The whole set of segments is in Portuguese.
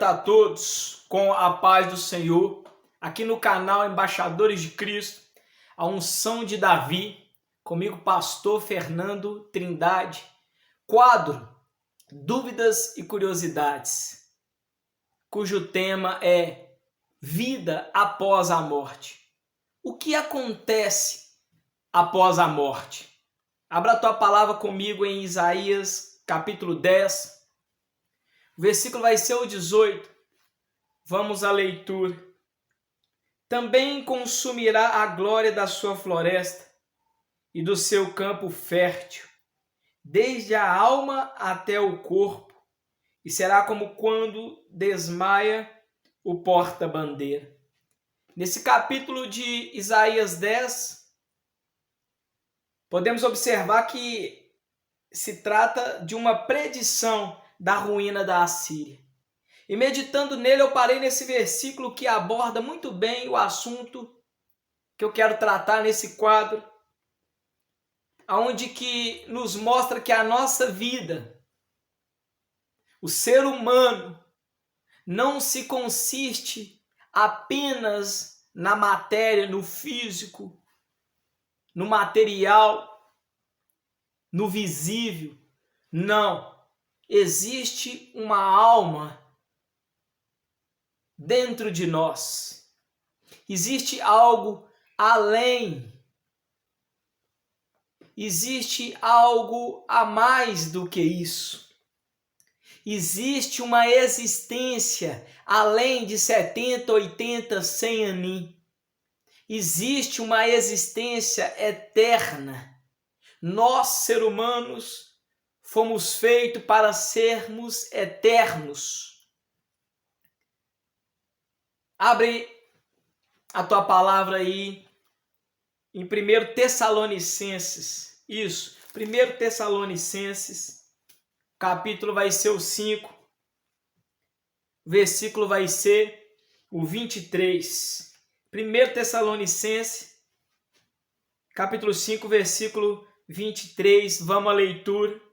cumprimento a todos com a paz do Senhor, aqui no canal Embaixadores de Cristo, a unção de Davi, comigo pastor Fernando Trindade, quadro Dúvidas e Curiosidades, cujo tema é Vida após a morte. O que acontece após a morte? Abra a tua palavra comigo em Isaías capítulo 10, o versículo vai ser o 18. Vamos à leitura. Também consumirá a glória da sua floresta e do seu campo fértil, desde a alma até o corpo, e será como quando desmaia o porta-bandeira. Nesse capítulo de Isaías 10, podemos observar que se trata de uma predição da ruína da Assíria. E meditando nele, eu parei nesse versículo que aborda muito bem o assunto que eu quero tratar nesse quadro, onde que nos mostra que a nossa vida, o ser humano, não se consiste apenas na matéria, no físico, no material, no visível. Não. Existe uma alma dentro de nós. Existe algo além. Existe algo a mais do que isso. Existe uma existência além de 70, 80, 100 anos. Existe uma existência eterna. Nós, seres humanos, fomos feitos para sermos eternos. Abre a tua palavra aí em 1 Tessalonicenses. Isso, 1 Tessalonicenses, capítulo vai ser o 5, versículo vai ser o 23. 1 Tessalonicenses, capítulo 5, versículo 23, vamos à leitura.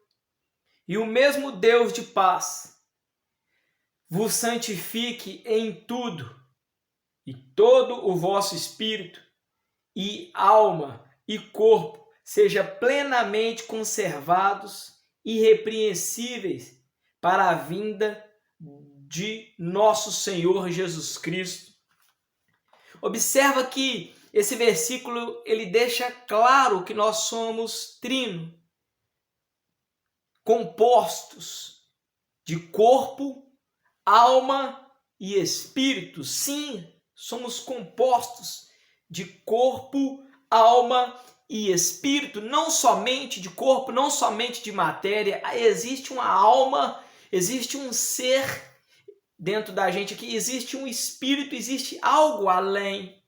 E o mesmo Deus de paz vos santifique em tudo, e todo o vosso espírito, e alma, e corpo, seja plenamente conservados, irrepreensíveis, para a vinda de nosso Senhor Jesus Cristo. Observa que esse versículo ele deixa claro que nós somos trino, compostos de corpo, alma e espírito. Sim, somos compostos de corpo, alma e espírito, não somente de corpo, não somente de matéria. Existe uma alma, existe um ser dentro da gente aqui, existe um espírito, existe algo além.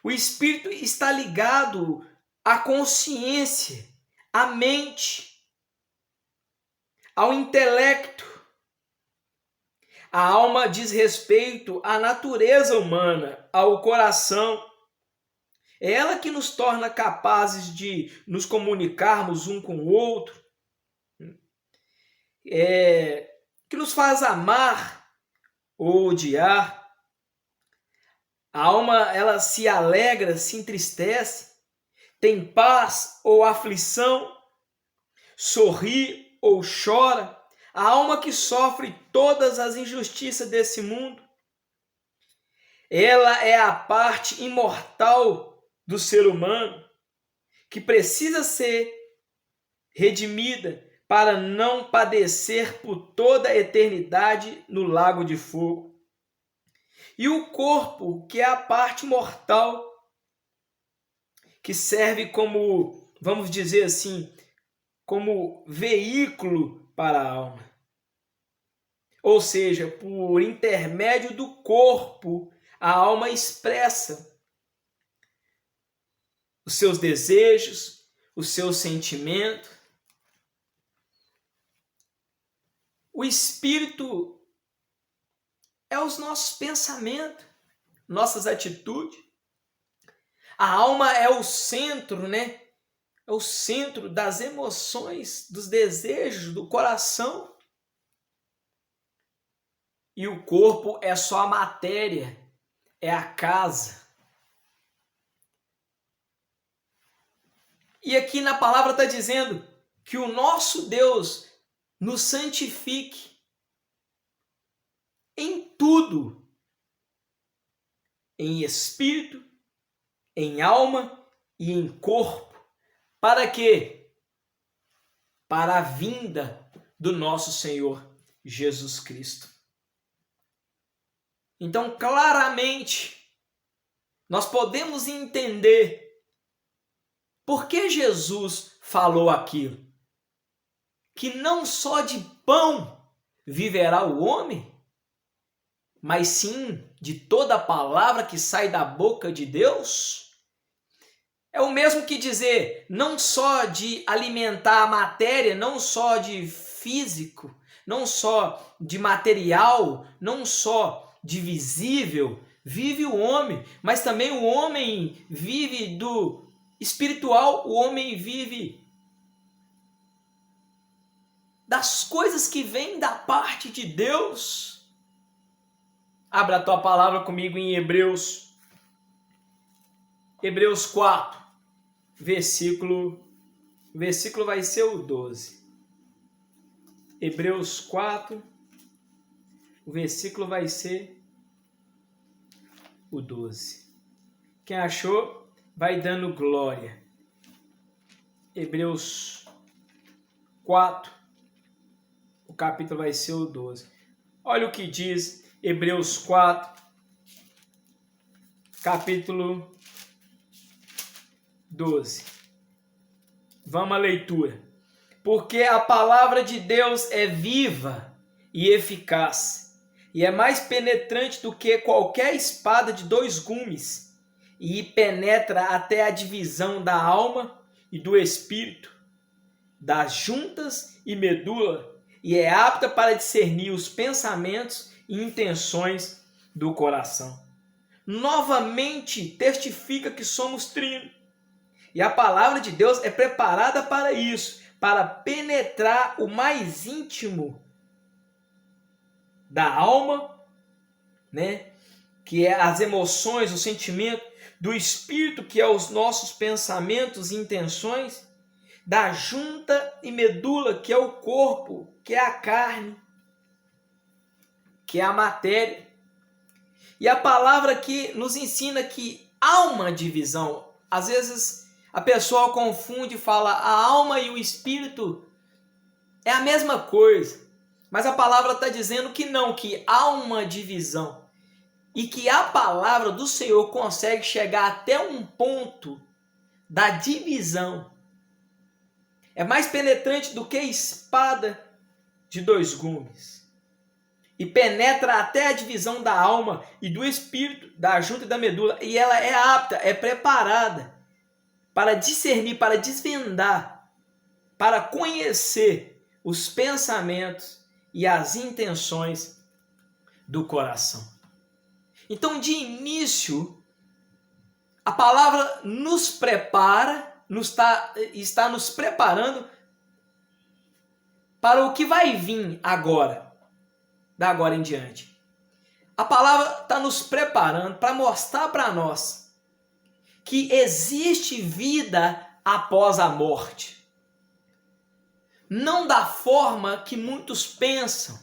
O espírito está ligado à consciência, à mente, ao intelecto. A alma diz respeito à natureza humana, ao coração. É ela que nos torna capazes de nos comunicarmos um com o outro, que nos faz amar ou odiar. A alma, ela se alegra, se entristece, tem paz ou aflição, sorri ou chora. A alma que sofre todas as injustiças desse mundo. Ela é a parte imortal do ser humano que precisa ser redimida para não padecer por toda a eternidade no lago de fogo. E o corpo, que é a parte mortal, que serve como, vamos dizer assim, como veículo para a alma. Ou seja, por intermédio do corpo, a alma expressa os seus desejos, os seus sentimentos. O espírito é os nossos pensamentos, nossas atitudes. A alma é o centro, né? É o centro das emoções, dos desejos, do coração. e o corpo é só a matéria, é a casa. E aqui na palavra está dizendo que o nosso Deus nos santifique em tudo, em espírito, em alma e em corpo. Para quê? Para a vinda do nosso Senhor Jesus Cristo. Então, claramente, nós podemos entender por que Jesus falou aquilo. Que não só de pão viverá o homem, mas sim de toda a palavra que sai da boca de Deus. É o mesmo que dizer, não só de alimentar a matéria, não só de físico, não só de material, não só de visível, vive o homem, mas também o homem vive do espiritual, o homem vive das coisas que vêm da parte de Deus. Abra a tua palavra comigo em Hebreus 4, versículo vai ser o 12. Hebreus 4, o versículo vai ser o 12. Quem achou, vai dando glória. Hebreus 4, o capítulo vai ser o 12. Olha o que diz Hebreus 4, capítulo 12. Vamos à leitura. Porque a palavra de Deus é viva e eficaz, e é mais penetrante do que qualquer espada de 2 gumes, e penetra até a divisão da alma e do espírito, das juntas e medula, e é apta para discernir os pensamentos e intenções do coração. Novamente testifica que somos trino. E a palavra de Deus é preparada para isso, para penetrar o mais íntimo da alma, né? Que é as emoções, o sentimento, do espírito, que é os nossos pensamentos e intenções, da junta e medula, que é o corpo, que é a carne, que é a matéria. E a palavra aqui nos ensina que há uma divisão. Às vezes a pessoa confunde e fala a alma e o espírito é a mesma coisa. Mas a palavra está dizendo que não, que há uma divisão. E que a palavra do Senhor consegue chegar até um ponto da divisão. É mais penetrante do que espada de 2 gumes. E penetra até a divisão da alma e do espírito, da junta e da medula. E ela é apta, é preparada para discernir, para desvendar, para conhecer os pensamentos e as intenções do coração. Então, de início, a palavra nos prepara, está nos preparando para o que vai vir agora, da agora em diante. A palavra está nos preparando para mostrar para nós que existe vida após a morte. Não da forma que muitos pensam,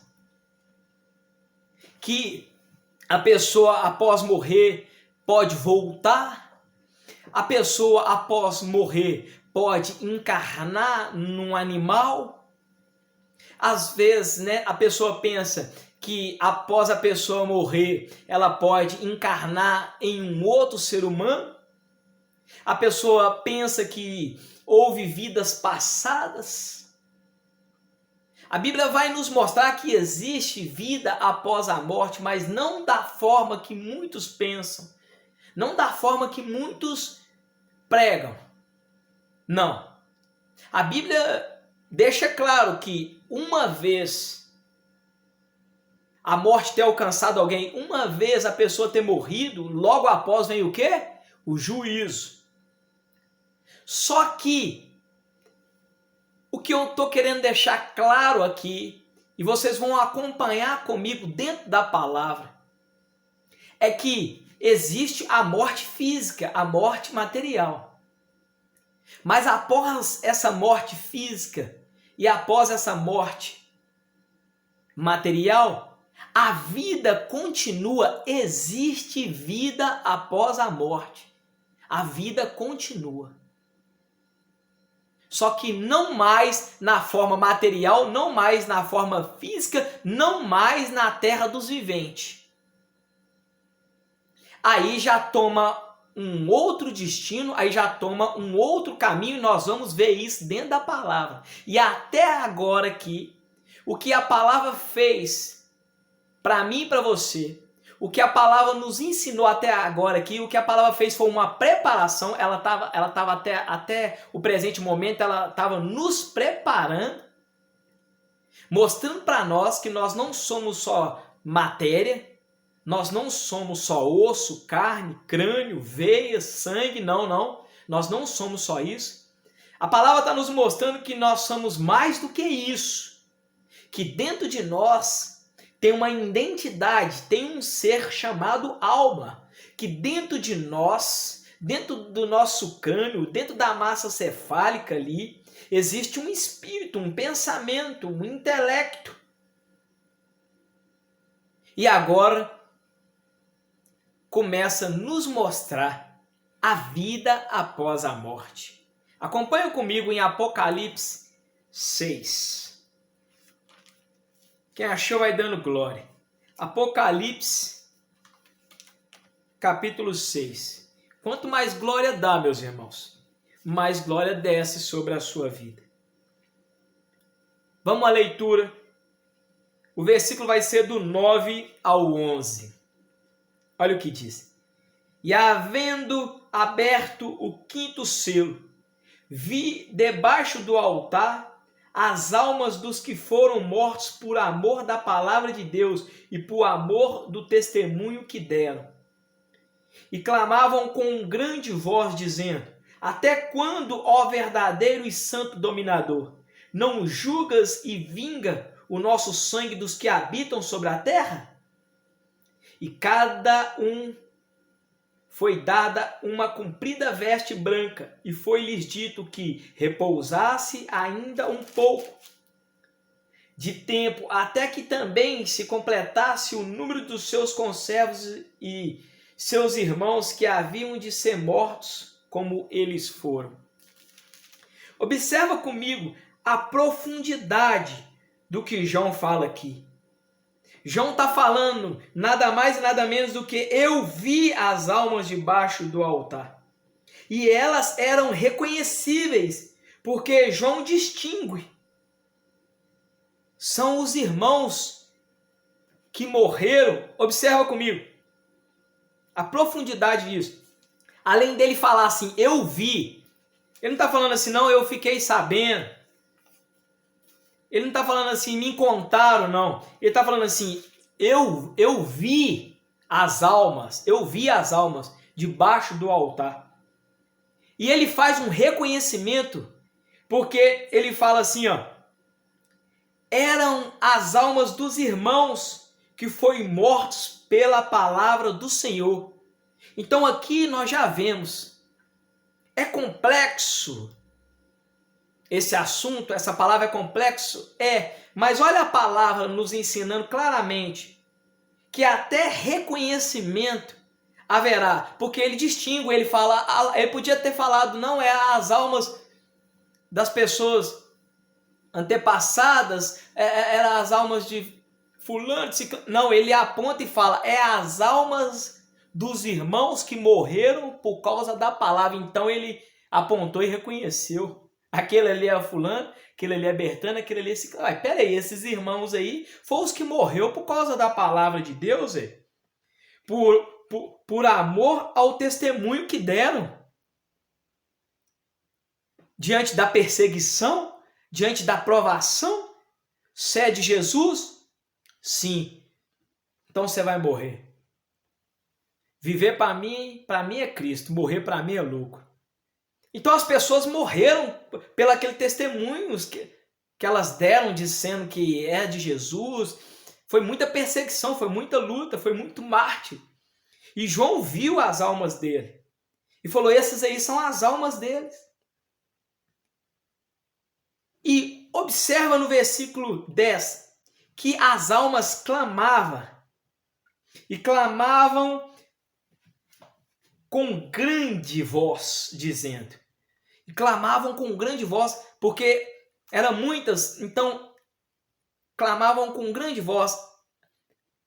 que a pessoa após morrer pode voltar, a pessoa após morrer pode encarnar num animal. Às vezes, né, a pessoa pensa que após a pessoa morrer, ela pode encarnar em um outro ser humano. A pessoa pensa que houve vidas passadas. A Bíblia vai nos mostrar que existe vida após a morte, mas não da forma que muitos pensam, não da forma que muitos pregam. Não. A Bíblia deixa claro que uma vez a morte ter alcançado alguém, uma vez a pessoa ter morrido, logo após vem o quê? O juízo. Só que o que eu estou querendo deixar claro aqui, e vocês vão acompanhar comigo dentro da palavra, é que existe a morte física, a morte material. Mas após essa morte física e após essa morte material, a vida continua, existe vida após a morte. A vida continua. Só que não mais na forma material, não mais na forma física, não mais na terra dos viventes. Aí já toma um outro destino, aí já toma um outro caminho e nós vamos ver isso dentro da palavra. E até agora aqui, o que a palavra fez para mim e para você, o que a palavra nos ensinou até agora aqui, o que a palavra fez foi uma preparação, ela tava até o presente momento, ela estava nos preparando, mostrando para nós que nós não somos só matéria, nós não somos só osso, carne, crânio, veia, sangue, não. Nós não somos só isso. A palavra está nos mostrando que nós somos mais do que isso. Que dentro de nós tem uma identidade, tem um ser chamado alma. Que dentro de nós, dentro do nosso crânio, dentro da massa cefálica ali, existe um espírito, um pensamento, um intelecto. E agora começa a nos mostrar a vida após a morte. Acompanha comigo em Apocalipse 6. Quem achou vai dando glória. Apocalipse, capítulo 6. Quanto mais glória dá, meus irmãos, mais glória desce sobre a sua vida. Vamos à leitura. O versículo vai ser do 9 ao 11. Olha o que diz. E havendo aberto o quinto selo, vi debaixo do altar as almas dos que foram mortos por amor da palavra de Deus e por amor do testemunho que deram. E clamavam com grande voz, dizendo: Até quando, ó verdadeiro e santo dominador, não julgas e vinga o nosso sangue dos que habitam sobre a terra? E cada um foi dada uma comprida veste branca, e foi-lhes dito que repousasse ainda um pouco de tempo, até que também se completasse o número dos seus conservos e seus irmãos que haviam de ser mortos, como eles foram. Observa comigo a profundidade do que João fala aqui. João está falando nada mais e nada menos do que eu vi as almas debaixo do altar. E elas eram reconhecíveis, porque João distingue. São os irmãos que morreram. Observa comigo a profundidade disso. Além dele falar assim, eu vi. Ele não está falando assim, não, eu fiquei sabendo. Ele não está falando assim, me contaram, não. Ele está falando assim, eu vi as almas debaixo do altar. E ele faz um reconhecimento, porque ele fala assim, ó, eram as almas dos irmãos que foram mortos pela palavra do Senhor. Então aqui nós já vemos, é complexo. Esse assunto, essa palavra é complexo? É, mas olha a palavra nos ensinando claramente que até reconhecimento haverá, porque ele distingue, ele fala, ele podia ter falado, não é as almas das pessoas antepassadas, eram as almas de fulano, não, ele aponta e fala, é as almas dos irmãos que morreram por causa da palavra, então ele apontou e reconheceu. Aquele ali é fulano, aquele ali é Bertano, aquele ali é ciclano. Mas peraí, esses irmãos aí foram os que morreu por causa da palavra de Deus, por amor ao testemunho que deram. Diante da perseguição, diante da provação, se é de Jesus, sim, então você vai morrer. Viver para mim é Cristo, morrer para mim é lucro. Então as pessoas morreram pelo aquele testemunho que elas deram dizendo que é de Jesus. Foi muita perseguição, foi muita luta, foi muito mártir. E João viu as almas dele e falou: essas aí são as almas deles. E observa no versículo 10 que as almas clamavam, e clamavam com grande voz, dizendo. E clamavam com grande voz, porque eram muitas, então clamavam com grande voz.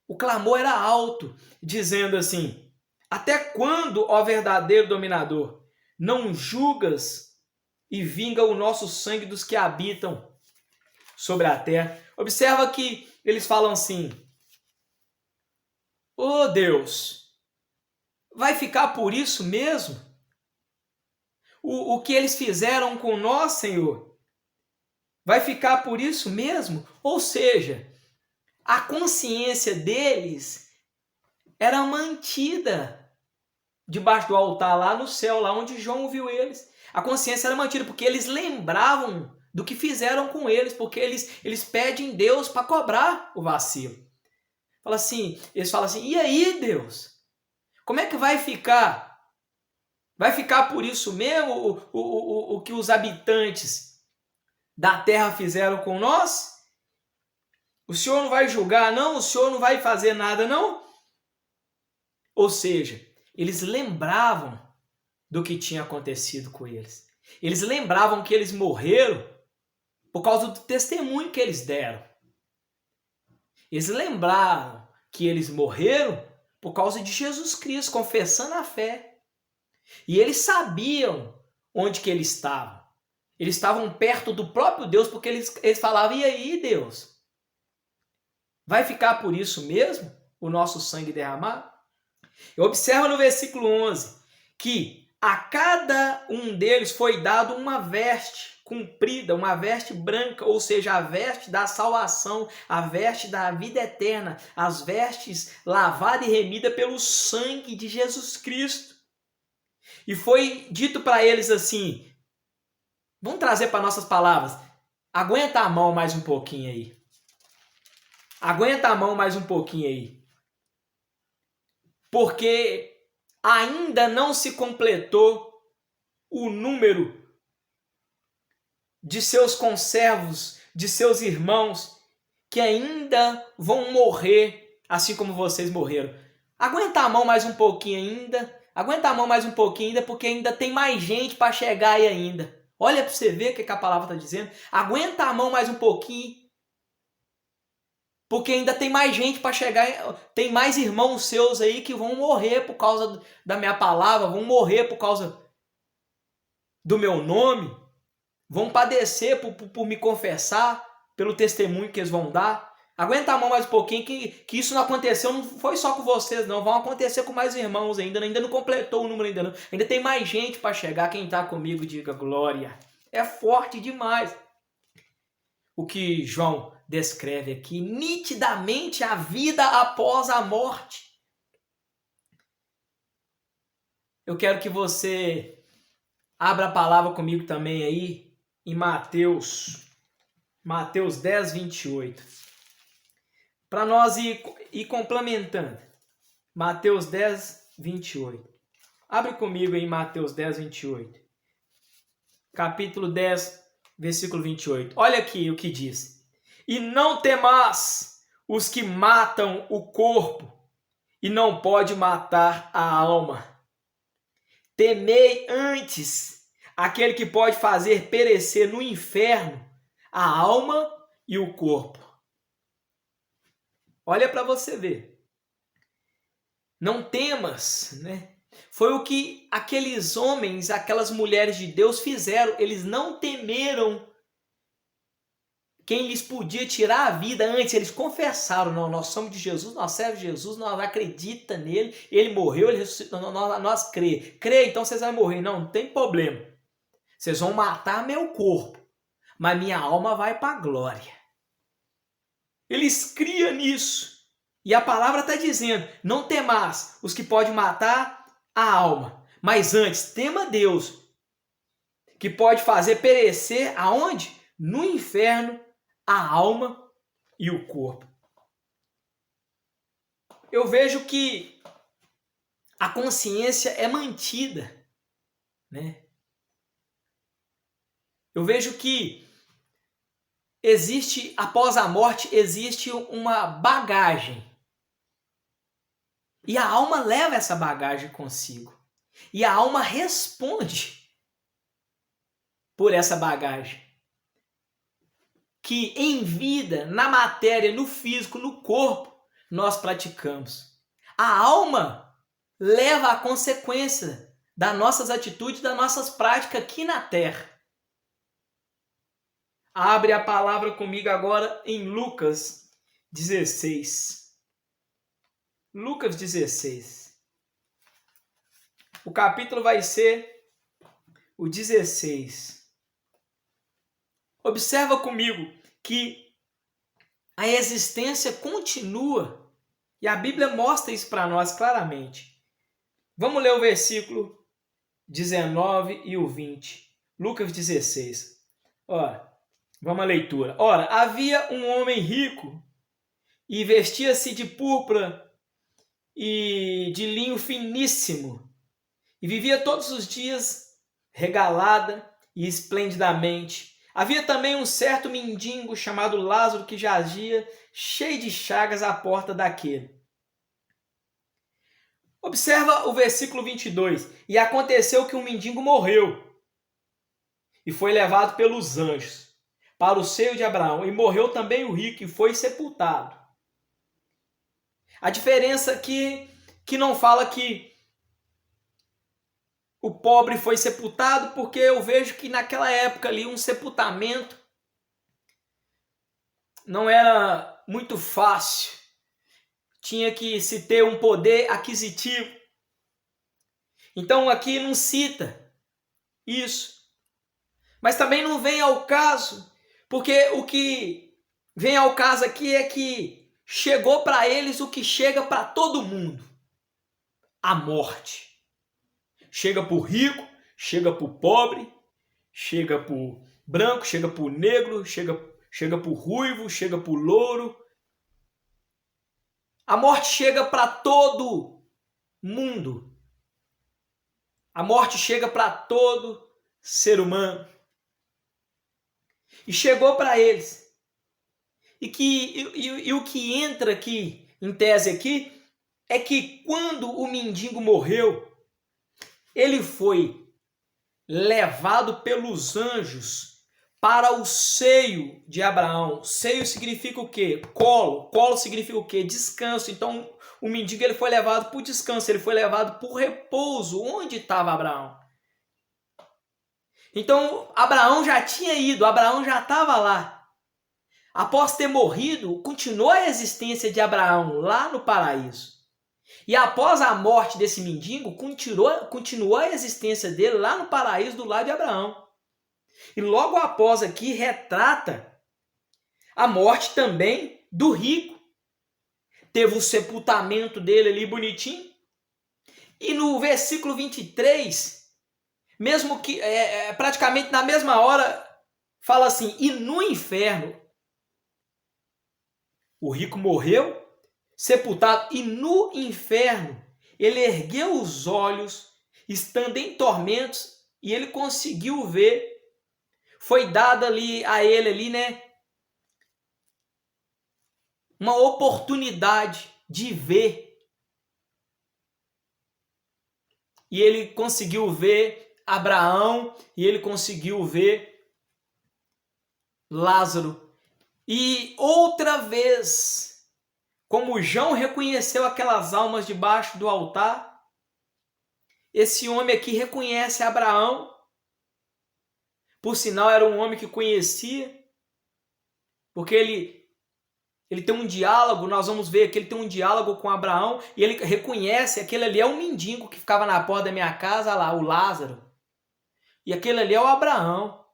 O clamor era alto, dizendo assim: até quando, ó verdadeiro dominador, não julgas e vinga o nosso sangue dos que habitam sobre a terra? Observa que eles falam assim: ô Deus, vai ficar por isso mesmo? O que eles fizeram com nós, Senhor, vai ficar por isso mesmo? Ou seja, a consciência deles era mantida debaixo do altar lá no céu, lá onde João viu eles. A consciência era mantida porque eles lembravam do que fizeram com eles, porque eles pedem Deus para cobrar o vacilo. Eles falam assim: e aí, Deus? Como é que vai ficar? Vai ficar por isso mesmo o que os habitantes da terra fizeram com nós? O Senhor não vai julgar, não? O Senhor não vai fazer nada, não? Ou seja, eles lembravam do que tinha acontecido com eles. Eles lembravam que eles morreram por causa do testemunho que eles deram. Eles lembraram que eles morreram por causa de Jesus Cristo, confessando a fé. E eles sabiam onde que eles estavam. Eles estavam perto do próprio Deus, porque eles falavam: e aí, Deus? Vai ficar por isso mesmo o nosso sangue derramado? Observa no versículo 11 que a cada um deles foi dado uma veste comprida, uma veste branca, ou seja, a veste da salvação, a veste da vida eterna, as vestes lavada e remida pelo sangue de Jesus Cristo. E foi dito para eles assim: vamos trazer para nossas palavras, aguenta a mão mais um pouquinho aí. Aguenta a mão mais um pouquinho aí. Porque ainda não se completou o número de seus conservos, de seus irmãos, que ainda vão morrer, assim como vocês morreram. Aguenta a mão mais um pouquinho ainda. Aguenta a mão mais um pouquinho ainda, porque ainda tem mais gente para chegar aí ainda. Olha para você ver o que a palavra está dizendo. Aguenta a mão mais um pouquinho, porque ainda tem mais gente para chegar. Tem mais irmãos seus aí que vão morrer por causa da minha palavra, vão morrer por causa do meu nome, vão padecer por me confessar, pelo testemunho que eles vão dar. Aguenta a mão mais um pouquinho, que isso não aconteceu, não foi só com vocês, não. Vão acontecer com mais irmãos ainda não completou o número ainda não. Ainda tem mais gente para chegar. Quem está comigo, diga glória. É forte demais o que João descreve aqui, nitidamente a vida após a morte. Eu quero que você abra a palavra comigo também aí em Mateus 10, 28. Para nós ir complementando. Mateus 10, 28. Abre comigo em Mateus 10, 28. Capítulo 10, versículo 28. Olha aqui o que diz. E não temais os que matam o corpo e não pode matar a alma. Temei antes aquele que pode fazer perecer no inferno a alma e o corpo. Olha para você ver. Não temas, né? Foi o que aqueles homens, aquelas mulheres de Deus fizeram. Eles não temeram quem lhes podia tirar a vida antes. Eles confessaram: não, nós somos de Jesus, nós servemos Jesus, nós acreditamos nele, ele morreu, ele ressuscitou, nós crê. Crê, então vocês vão morrer. Não tem problema. Vocês vão matar meu corpo, mas minha alma vai para a glória. Eles criam nisso. E a palavra está dizendo: não temais os que podem matar a alma, mas antes tema Deus, que pode fazer perecer aonde? no inferno a alma e o corpo. Eu vejo que a consciência é mantida, né? Eu vejo que após a morte, existe uma bagagem. E a alma leva essa bagagem consigo. E a alma responde por essa bagagem. Que em vida, na matéria, no físico, no corpo, nós praticamos. A alma leva a consequência das nossas atitudes, das nossas práticas aqui na terra. Abre a palavra comigo agora em Lucas 16. Lucas 16. O capítulo vai ser o 16. Observa comigo que a existência continua e a Bíblia mostra isso para nós claramente. Vamos ler o versículo 19 e o 20. Lucas 16. Ora, vamos à leitura. Ora, havia um homem rico e vestia-se de púrpura e de linho finíssimo e vivia todos os dias regalada e esplendidamente. Havia também um certo mendigo chamado Lázaro que jazia cheio de chagas à porta daquele. Observa o versículo 22. E aconteceu que um mendigo morreu e foi levado pelos anjos para o seio de Abraão. E morreu também o rico e foi sepultado. A diferença aqui que não fala que o pobre foi sepultado, porque eu vejo que naquela época ali um sepultamento não era muito fácil. Tinha que se ter um poder aquisitivo. Então aqui não cita isso. Mas também não vem ao caso, porque o que vem ao caso aqui é que chegou para eles o que chega para todo mundo: a morte. Chega para o rico, chega para o pobre, chega para o branco, chega para o negro, chega para o ruivo, chega para o louro. A morte chega para todo mundo. A morte chega para todo ser humano. E chegou para eles. E o que entra aqui, em tese aqui, é que quando o mendigo morreu, ele foi levado pelos anjos para o seio de Abraão. Seio significa o quê? Colo. Colo significa o quê? Descanso. Então, o mendigo ele foi levado por descanso, ele foi levado por repouso. Onde estava Abraão? Então, Abraão já tinha ido, Abraão já estava lá. Após ter morrido, continuou a existência de Abraão lá no paraíso. E após a morte desse mendigo, continuou a existência dele lá no paraíso do lado de Abraão. E logo após aqui retrata a morte também do rico. Teve o sepultamento dele ali bonitinho. E no versículo 23, mesmo que praticamente na mesma hora, fala assim: e no inferno, o rico morreu, sepultado, e no inferno ele ergueu os olhos, estando em tormentos, e ele conseguiu ver. Foi dada ali a ele ali, né, uma oportunidade de ver. E ele conseguiu ver Abraão e ele conseguiu ver Lázaro. E outra vez, como João reconheceu aquelas almas debaixo do altar, esse homem aqui reconhece Abraão. Por sinal, era um homem que conhecia, porque ele tem um diálogo, nós vamos ver que ele tem um diálogo com Abraão, e ele reconhece, aquele ali é um mendigo que ficava na porta da minha casa, lá, o Lázaro. E aquele ali é o Abraão.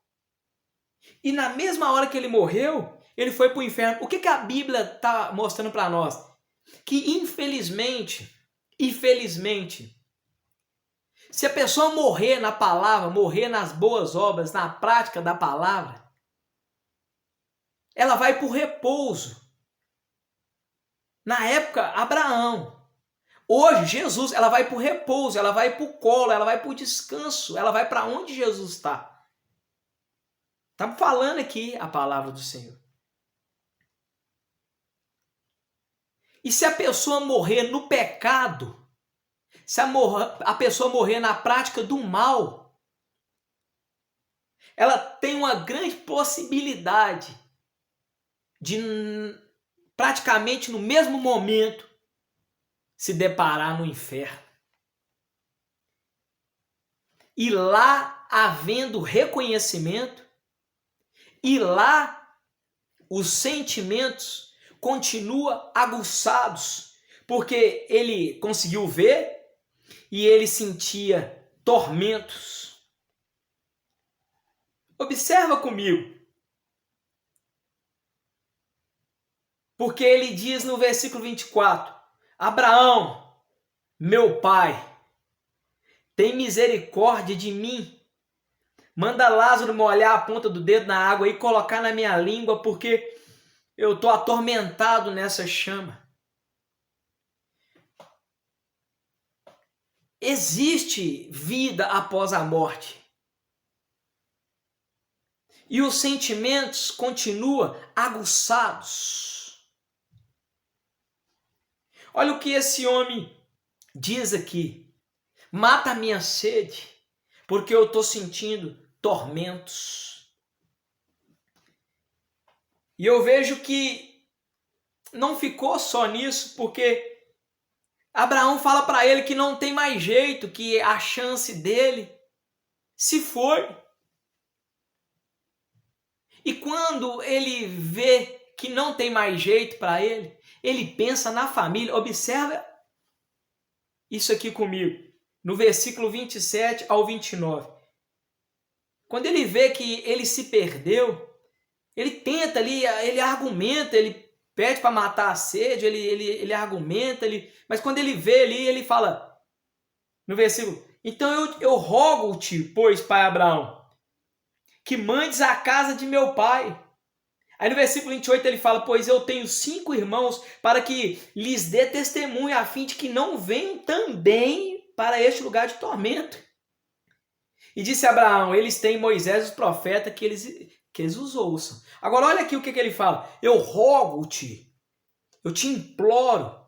E na mesma hora que ele morreu, ele foi para o inferno. O que a Bíblia está mostrando para nós? Que infelizmente, se a pessoa morrer na palavra, morrer nas boas obras, na prática da palavra, ela vai para o repouso. Na época, Abraão. Hoje, Jesus, ela vai para o repouso, ela vai para o colo, ela vai para o descanso, ela vai para onde Jesus está. Está falando aqui a palavra do Senhor. E se a pessoa morrer no pecado, se a pessoa morrer na prática do mal, ela tem uma grande possibilidade de praticamente no mesmo momento se deparar no inferno. E lá, havendo reconhecimento, e lá os sentimentos continuam aguçados, porque ele conseguiu ver e ele sentia tormentos. Observa comigo. Porque ele diz no versículo 24, Abraão, meu pai, tem misericórdia de mim. Manda Lázaro molhar a ponta do dedo na água e colocar na minha língua, porque eu estou atormentado nessa chama. Existe vida após a morte. E os sentimentos continuam aguçados. Olha o que esse homem diz aqui. Mata a minha sede, porque eu estou sentindo tormentos. E eu vejo que não ficou só nisso, porque Abraão fala para ele que não tem mais jeito, que a chance dele se foi. E quando ele vê que não tem mais jeito para ele, ele pensa na família. Observa isso aqui comigo, no versículo 27 ao 29. Quando ele vê que ele se perdeu, ele tenta ali, ele argumenta, ele pede para matar a sede, ele argumenta, mas quando ele vê ali, ele fala, no versículo, então eu rogo-te, pois, pai Abraão, que mandes a casa de meu pai. Aí no versículo 28 ele fala, pois eu tenho 5 irmãos para que lhes dê testemunho, a fim de que não venham também para este lugar de tormento. E disse Abraão, eles têm Moisés e os profetas que eles os ouçam. Agora olha aqui o que ele fala, eu rogo-te, eu te imploro,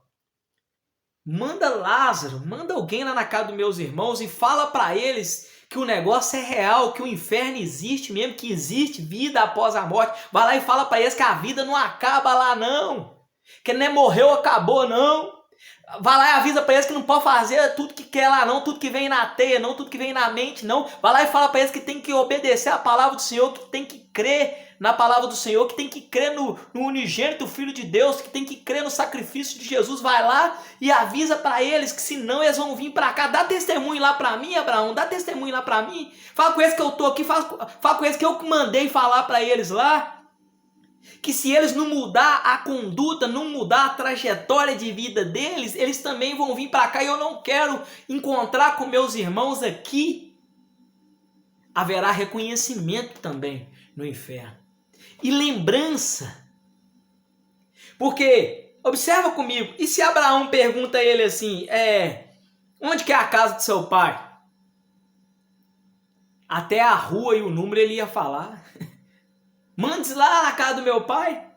manda Lázaro, manda alguém lá na casa dos meus irmãos e fala para eles que o negócio é real, que o inferno existe mesmo, que existe vida após a morte. Vai lá e fala para eles que a vida não acaba lá não, que não é morreu, acabou não. Vai lá e avisa para eles que não pode fazer tudo que quer lá não, tudo que vem na teia não, tudo que vem na mente não. Vai lá e fala para eles que tem que obedecer a palavra do Senhor, que tem que crer na palavra do Senhor, que tem que crer no unigênito Filho de Deus, que tem que crer no sacrifício de Jesus. Vai lá e avisa para eles que senão eles vão vir para cá. Dá testemunho lá para mim, Abraão, dá testemunho lá para mim. Fala com eles que eu tô aqui, fala com eles que eu mandei falar para eles lá. Que se eles não mudar a conduta, não mudar a trajetória de vida deles, eles também vão vir para cá e eu não quero encontrar com meus irmãos aqui. Haverá reconhecimento também no inferno. E lembrança. Porque, observa comigo, e se Abraão pergunta a ele assim, onde que é a casa de seu pai? Até a rua e o número ele ia falar. Mandes lá na casa do meu pai.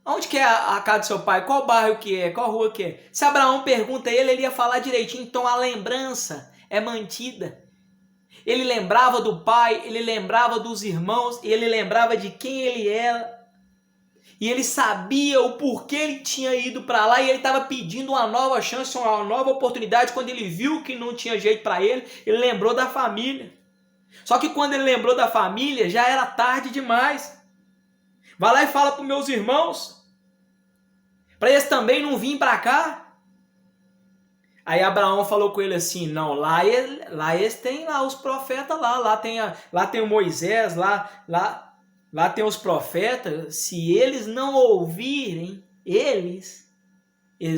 Onde que é a casa do seu pai? Qual bairro que é? Qual rua que é? Se Abraão pergunta a ele ia falar direitinho. Então a lembrança é mantida. Ele lembrava do pai, ele lembrava dos irmãos, ele lembrava de quem ele era. E ele sabia o porquê ele tinha ido para lá e ele estava pedindo uma nova chance, uma nova oportunidade. Quando ele viu que não tinha jeito para ele lembrou da família. Só que quando ele lembrou da família, já era tarde demais. Vai lá e fala para os meus irmãos, para eles também não virem para cá. Aí Abraão falou com ele assim, não, lá eles têm lá os profetas lá tem o Moisés, lá tem os profetas. Se eles não ouvirem, eles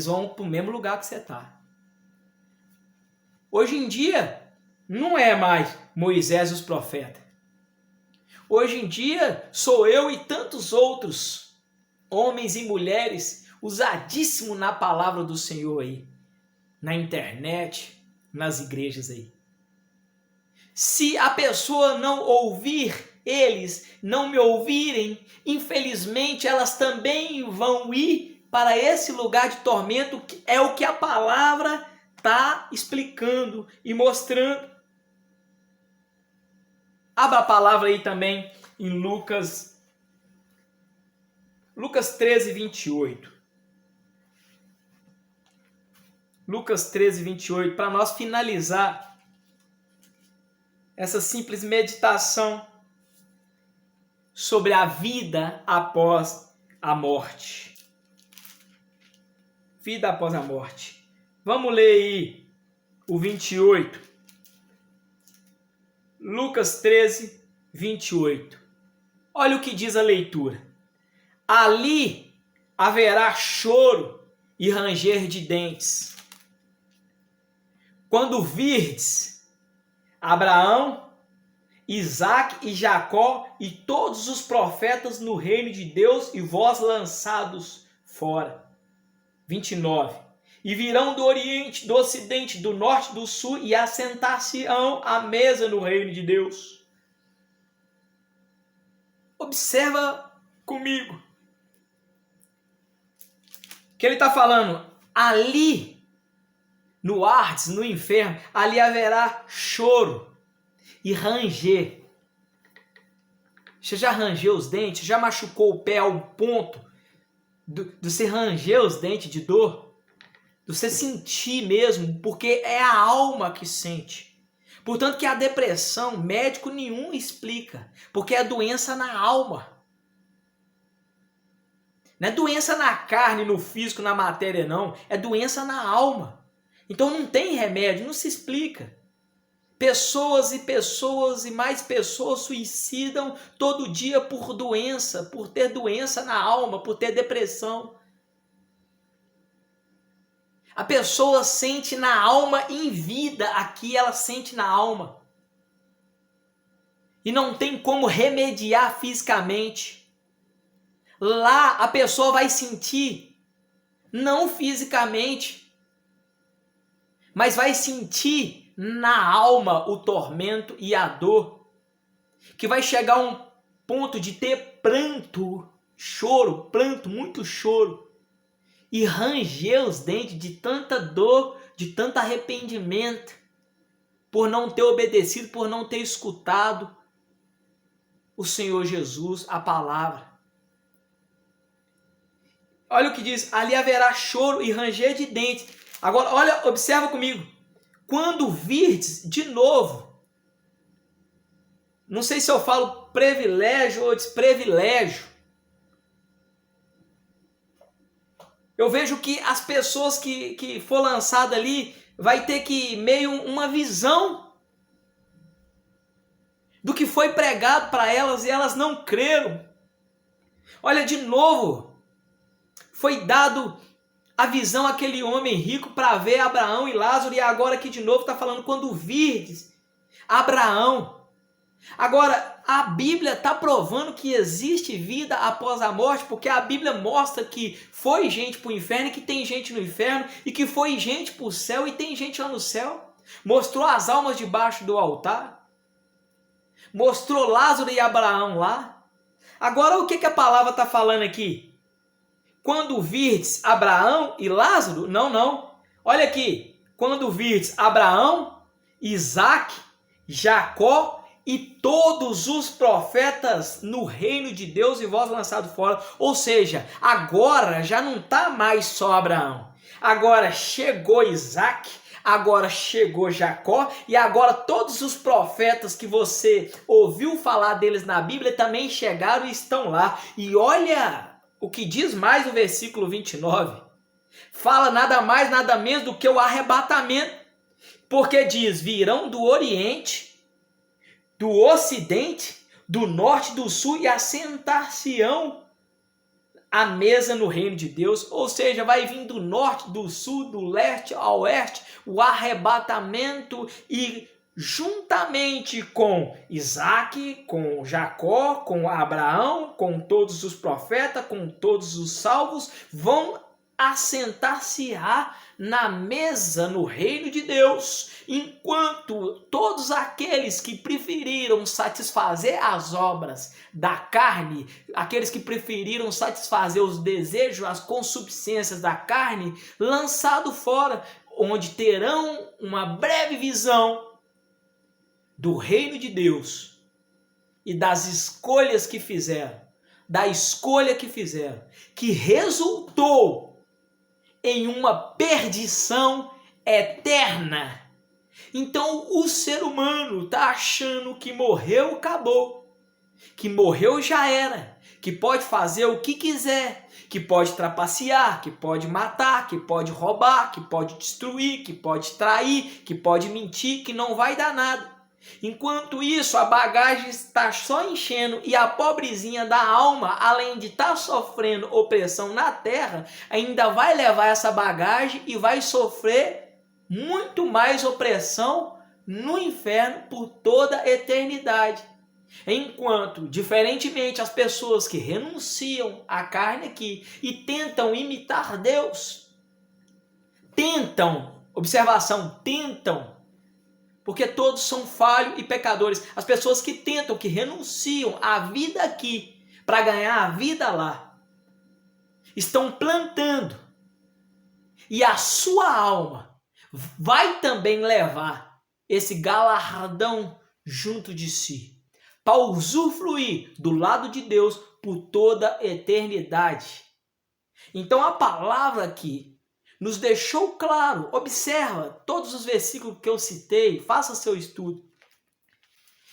vão para o mesmo lugar que você está. Hoje em dia, não é mais Moisés e os profetas. Hoje em dia sou eu e tantos outros homens e mulheres usadíssimos na palavra do Senhor aí, na internet, nas igrejas aí. Se a pessoa não ouvir eles, não me ouvirem, infelizmente elas também vão ir para esse lugar de tormento, que é o que a palavra está explicando e mostrando. Abra a palavra aí também em Lucas 13, 28. Lucas 13, 28, para nós finalizar essa simples meditação sobre a vida após a morte. Vida após a morte. Vamos ler aí o 28. Lucas 13, 28. Olha o que diz a leitura. Ali haverá choro e ranger de dentes, quando virdes Abraão, Isaque e Jacó e todos os profetas no reino de Deus e vós lançados fora. 29. E virão do oriente, do ocidente, do norte, do sul e assentar-se-ão à mesa no reino de Deus. Observa comigo. Que ele está falando, ali no Hades, no inferno, ali haverá choro e ranger. Você já rangeu os dentes? Já machucou o pé a um ponto de você ranger os dentes de dor? De você sentir mesmo, porque é a alma que sente. Portanto que a depressão, médico nenhum explica, porque é doença na alma. Não é doença na carne, no físico, na matéria, não. É doença na alma. Então não tem remédio, não se explica. Pessoas e pessoas e mais pessoas suicidam todo dia por doença, por ter doença na alma, por ter depressão. A pessoa sente na alma em vida, aqui ela sente na alma. E não tem como remediar fisicamente. Lá a pessoa vai sentir, não fisicamente, mas vai sentir na alma o tormento e a dor, que vai chegar a um ponto de ter pranto, choro, pranto, muito choro, e ranger os dentes de tanta dor, de tanto arrependimento, por não ter obedecido, por não ter escutado o Senhor Jesus, a palavra. Olha o que diz, ali haverá choro e ranger de dentes. Agora, olha, observa comigo. Quando virdes, de novo, não sei se eu falo privilégio ou desprivilégio, eu vejo que as pessoas que for lançada ali vai ter que meio uma visão do que foi pregado para elas e elas não creram. Olha, de novo, foi dado a visão àquele homem rico para ver Abraão e Lázaro, e agora aqui de novo está falando quando virdes Abraão. Agora, a Bíblia está provando que existe vida após a morte, porque a Bíblia mostra que foi gente para o inferno e que tem gente no inferno, e que foi gente para o céu e tem gente lá no céu. Mostrou as almas debaixo do altar. Mostrou Lázaro e Abraão lá. Agora, o que a palavra está falando aqui? Quando virdes Abraão e Lázaro? Não. Olha aqui. Quando virdes Abraão, Isaque, Jacó e todos os profetas no reino de Deus e vós lançado fora. Ou seja, agora já não está mais só Abraão. Agora chegou Isaque, agora chegou Jacó e agora todos os profetas que você ouviu falar deles na Bíblia também chegaram e estão lá. E olha o que diz mais o versículo 29. Fala nada mais, nada menos do que o arrebatamento. Porque diz, virão do oriente, do ocidente, do norte, do sul e assentar-se-ão à mesa no reino de Deus. Ou seja, vai vir do norte, do sul, do leste ao oeste, o arrebatamento e juntamente com Isaac, com Jacó, com Abraão, com todos os profetas, com todos os salvos, vão assentar-se-á na mesa no reino de Deus, enquanto todos aqueles que preferiram satisfazer as obras da carne, aqueles que preferiram satisfazer os desejos, as concupiscências da carne, lançado fora, onde terão uma breve visão do reino de Deus e das escolhas que fizeram, da escolha que fizeram, que resultou em uma perdição eterna. Então o ser humano está achando que morreu, acabou, que morreu já era, que pode fazer o que quiser, que pode trapacear, que pode matar, que pode roubar, que pode destruir, que pode trair, que pode mentir, que não vai dar nada. Enquanto isso, a bagagem está só enchendo e a pobrezinha da alma, além de estar sofrendo opressão na terra, ainda vai levar essa bagagem e vai sofrer muito mais opressão no inferno por toda a eternidade. Enquanto, diferentemente, as pessoas que renunciam à carne aqui e tentam imitar Deus, tentam, porque todos são falhos e pecadores. As pessoas que tentam, que renunciam à vida aqui para ganhar a vida lá, estão plantando. E a sua alma vai também levar esse galardão junto de si, para usufruir do lado de Deus por toda a eternidade. Então a palavra aqui nos deixou claro, observa todos os versículos que eu citei, faça seu estudo.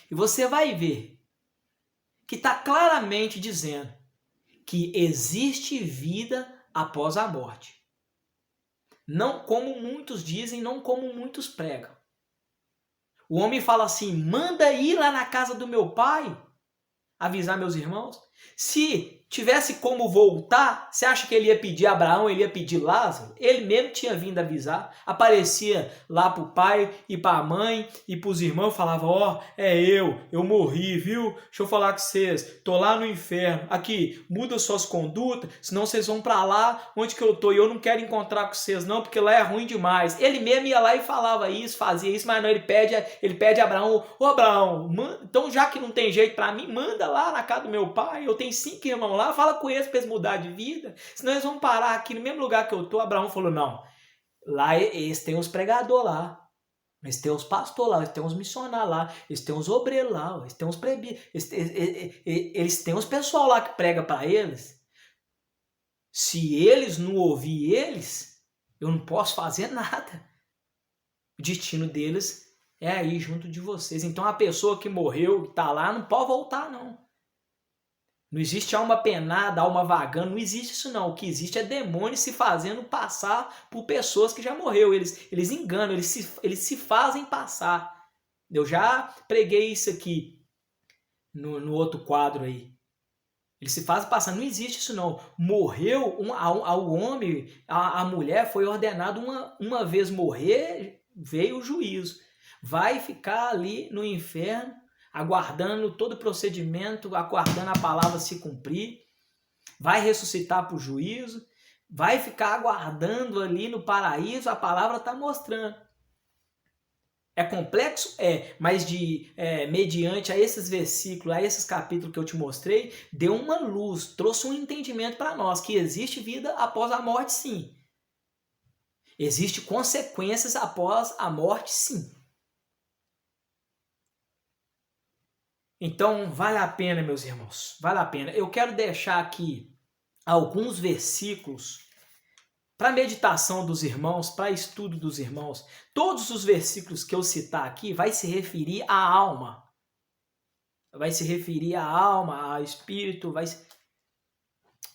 E você vai ver que está claramente dizendo que existe vida após a morte. Não como muitos dizem, não como muitos pregam. O homem fala assim, manda ir lá na casa do meu pai, avisar meus irmãos. Se tivesse como voltar, você acha que ele ia pedir Abraão, ele ia pedir Lázaro? Ele mesmo tinha vindo avisar, aparecia lá para o pai e para a mãe e para os irmãos, falava, ó, eu morri, viu? Deixa eu falar com vocês, tô lá no inferno, aqui, muda suas condutas, senão vocês vão para lá onde que eu tô e eu não quero encontrar com vocês não, porque lá é ruim demais. Ele mesmo ia lá e falava isso, fazia isso, mas não, ele pede a Abraão, ô Abraão, então já que não tem jeito para mim, manda lá na casa do meu pai, eu tenho 5 irmãos lá, fala com eles para eles mudar de vida, senão eles vão parar aqui no mesmo lugar que eu tô. Abraão falou, não, lá eles têm os pregadores lá, eles têm os pastores lá, eles têm os missionários lá, eles têm os obreiros lá, eles têm os presbíteros, eles têm os pessoal lá que prega para eles. Se eles não ouvir eles, eu não posso fazer nada. O destino deles é aí junto de vocês. Então a pessoa que morreu, que está lá, não pode voltar não. Não existe alma penada, alma vagando, não existe isso não. O que existe é demônio se fazendo passar por pessoas que já morreu. Eles enganam, eles se fazem passar. Eu já preguei isso aqui no outro quadro aí. Eles se fazem passar, não existe isso não. Morreu ao homem, a mulher foi ordenado uma vez morrer, veio o juízo. Vai ficar ali no inferno, aguardando todo o procedimento, aguardando a palavra se cumprir, vai ressuscitar para o juízo, vai ficar aguardando ali no paraíso, a palavra está mostrando. É complexo? Mas mediante a esses versículos, a esses capítulos que eu te mostrei, deu uma luz, trouxe um entendimento para nós, que existe vida após a morte sim. Existem consequências após a morte sim. Então, vale a pena, meus irmãos, vale a pena. Eu quero deixar aqui alguns versículos para meditação dos irmãos, para estudo dos irmãos. Todos os versículos que eu citar aqui vai se referir à alma. Vai se referir à alma, ao espírito,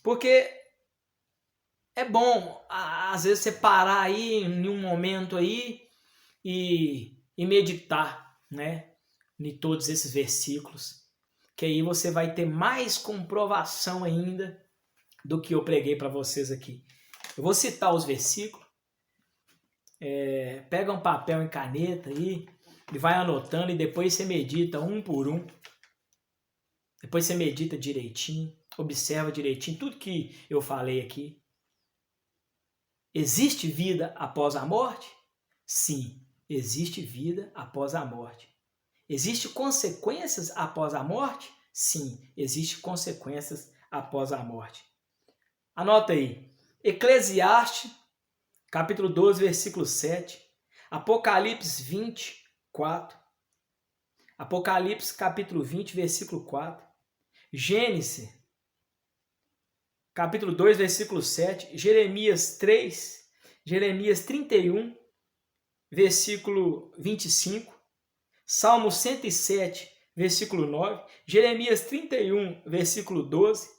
porque é bom, às vezes, você parar aí em um momento aí e meditar, né? Em todos esses versículos, que aí você vai ter mais comprovação ainda do que eu preguei para vocês aqui. Eu vou citar os versículos, pega um papel e caneta aí, e vai anotando e depois você medita um por um. Depois você medita direitinho, observa direitinho tudo que eu falei aqui. Existe vida após a morte? Sim, existe vida após a morte. Existe consequências após a morte? Sim, existe consequências após a morte. Anota aí. Eclesiastes, capítulo 12, versículo 7. Apocalipse 24. Apocalipse, capítulo 20, versículo 4. Gênesis, capítulo 2, versículo 7. Jeremias 3. Jeremias 31, versículo 25. Salmo 107, versículo 9. Jeremias 31, versículo 12.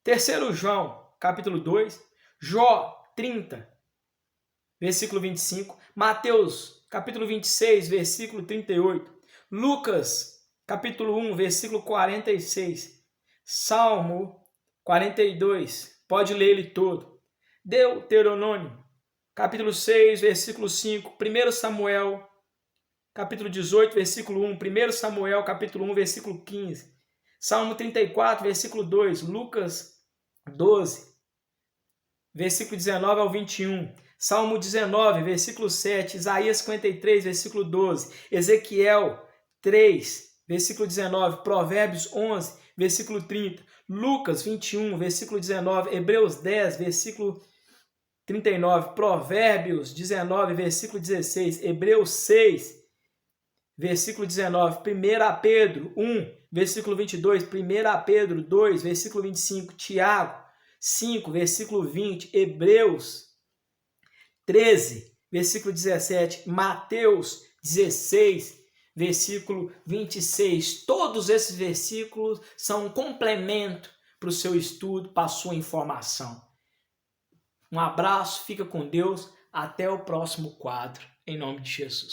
3 João, capítulo 2. Jó 30, versículo 25. Mateus, capítulo 26, versículo 38. Lucas, capítulo 1, versículo 46. Salmo 42, pode ler ele todo. Deuteronômio, capítulo 6, versículo 5. 1 Samuel, capítulo 18, versículo 1. 1 Samuel, capítulo 1, versículo 15. Salmo 34, versículo 2. Lucas 12, versículo 19 ao 21. Salmo 19, versículo 7. Isaías 53, versículo 12. Ezequiel 3, versículo 19. Provérbios 11, versículo 30. Lucas 21, versículo 19. Hebreus 10, versículo 39. Provérbios 19, versículo 16. Hebreus 6, versículo 19. 1 Pedro 1, versículo 22. 1 Pedro 2, versículo 25. Tiago 5, versículo 20. Hebreus 13, versículo 17. Mateus 16, versículo 26. Todos esses versículos são um complemento para o seu estudo, para a sua informação. Um abraço, fica com Deus, até o próximo quadro, em nome de Jesus.